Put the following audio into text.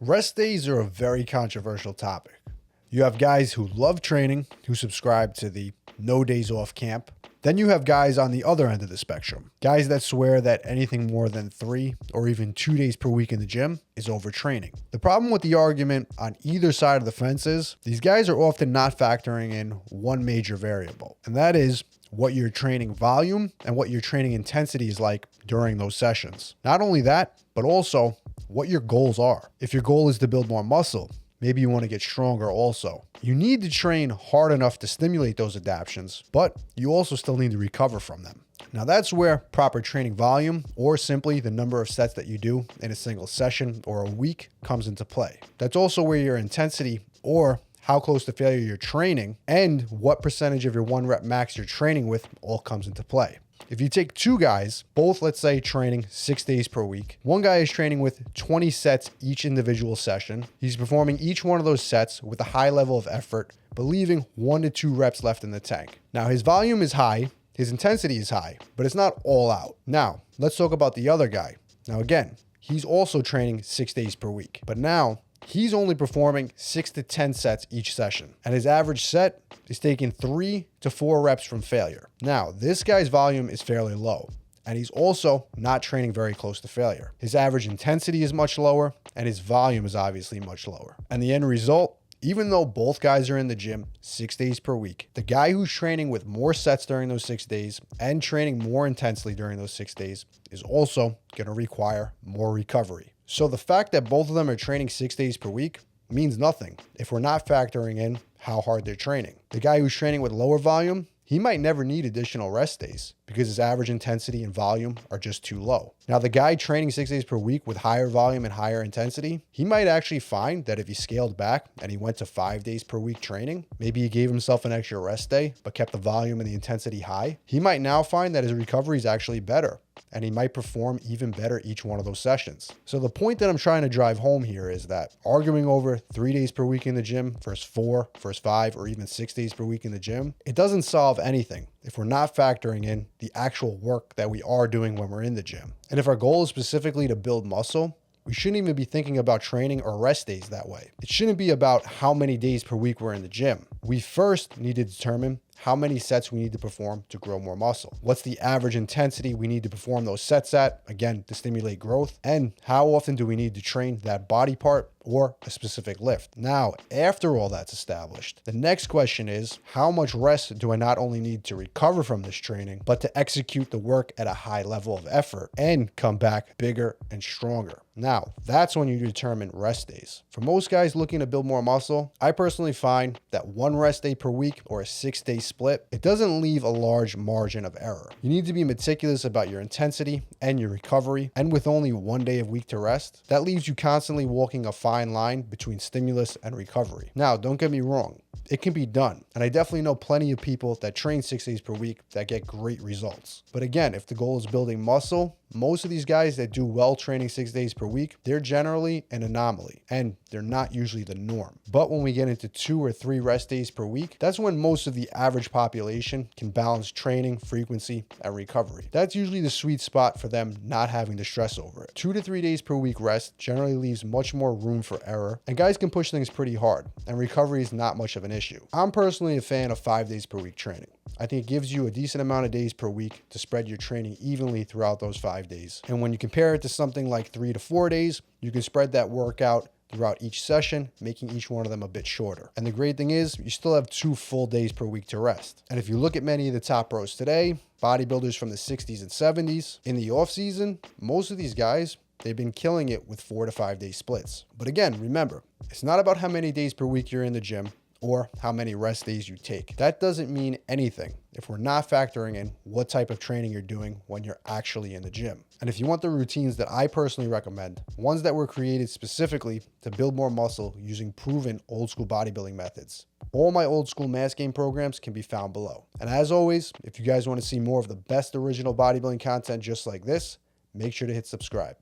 Rest days are a very controversial topic. You have guys who love training, who subscribe to the no days off camp. Then you have guys on the other end of the spectrum, guys that swear that anything more than 3 or even 2 days per week in the gym is overtraining. The problem with the argument on either side of the fence is these guys are often not factoring in one major variable, and that is what your training volume and what your training intensity is like during those sessions. Not only that, but also what your goals are. If your goal is to build more muscle, maybe you want to get stronger also. You need to train hard enough to stimulate those adaptations, but you also still need to recover from them. Now that's where proper training volume, or simply the number of sets that you do in a single session or a week, comes into play. That's also where your intensity, or how close to failure you're training, and what percentage of your 1 rep max you're training with all comes into play. If you take 2 guys, both let's say training 6 days per week, one guy is training with 20 sets each individual session. He's performing each one of those sets with a high level of effort, but leaving 1 to 2 reps left in the tank. Now his volume is high, his intensity is high, but it's not all out. Now let's talk about the other guy. Now again, he's also training 6 days per week, but now he's only performing 6 to 10 sets each session, and his average set is taking 3 to 4 reps from failure. Now, this guy's volume is fairly low, and he's also not training very close to failure. His average intensity is much lower, and his volume is obviously much lower. And the end result, even though both guys are in the gym 6 days per week, the guy who's training with more sets during those 6 days and training more intensely during those 6 days is also going to require more recovery. So the fact that both of them are training 6 days per week means nothing if we're not factoring in how hard they're training. The guy who's training with lower volume, he might never need additional rest days because his average intensity and volume are just too low. Now, the guy training 6 days per week with higher volume and higher intensity, he might actually find that if he scaled back and he went to 5 days per week training, maybe he gave himself an extra rest day, but kept the volume and the intensity high, he might now find that his recovery is actually better, and he might perform even better each one of those sessions. So the point that I'm trying to drive home here is that arguing over 3 days per week in the gym versus 4, versus 5, or even 6 days per week in the gym, it doesn't solve anything if we're not factoring in the actual work that we are doing when we're in the gym. And if our goal is specifically to build muscle, we shouldn't even be thinking about training or rest days that way. It shouldn't be about how many days per week we're in the gym. We first need to determine how many sets we need to perform to grow more muscle. What's the average intensity we need to perform those sets at, again, to stimulate growth? And how often do we need to train that body part or a specific lift? Now, after all that's established, the next question is, how much rest do I not only need to recover from this training, but to execute the work at a high level of effort and come back bigger and stronger? Now, that's when you determine rest days. For most guys looking to build more muscle, I personally find that 1 rest day per week or a 6-day split, it doesn't leave a large margin of error. You need to be meticulous about your intensity and your recovery, and with only 1 day a week to rest, that leaves you constantly walking a fine line between stimulus and recovery. Now, don't get me wrong, it can be done, and I definitely know plenty of people that train 6 days per week that get great results. But again, if the goal is building muscle, most of these guys that do well training 6 days per week, they're generally an anomaly, and they're not usually the norm. But when we get into 2 or 3 rest days per week, that's when most of the average population can balance training, frequency, and recovery. That's usually the sweet spot for them not having to stress over it. 2 to 3 days per week rest generally leaves much more room for error, and guys can push things pretty hard, and recovery is not much of an issue. I'm personally a fan of 5 days per week training. I think it gives you a decent amount of days per week to spread your training evenly throughout those 5 days. And when you compare it to something like 3 to 4 days, you can spread that workout throughout each session, making each one of them a bit shorter. And the great thing is, you still have 2 full days per week to rest. And if you look at many of the top pros today, bodybuilders from the 60s and 70s, in the off season, most of these guys, they've been killing it with 4 to 5 day splits. But again, remember, it's not about how many days per week you're in the gym or how many rest days you take. That doesn't mean anything if we're not factoring in what type of training you're doing when you're actually in the gym. And if you want the routines that I personally recommend, ones that were created specifically to build more muscle using proven old school bodybuilding methods, all my old school mass gain programs can be found below. And as always, if you guys want to see more of the best original bodybuilding content just like this, make sure to hit subscribe.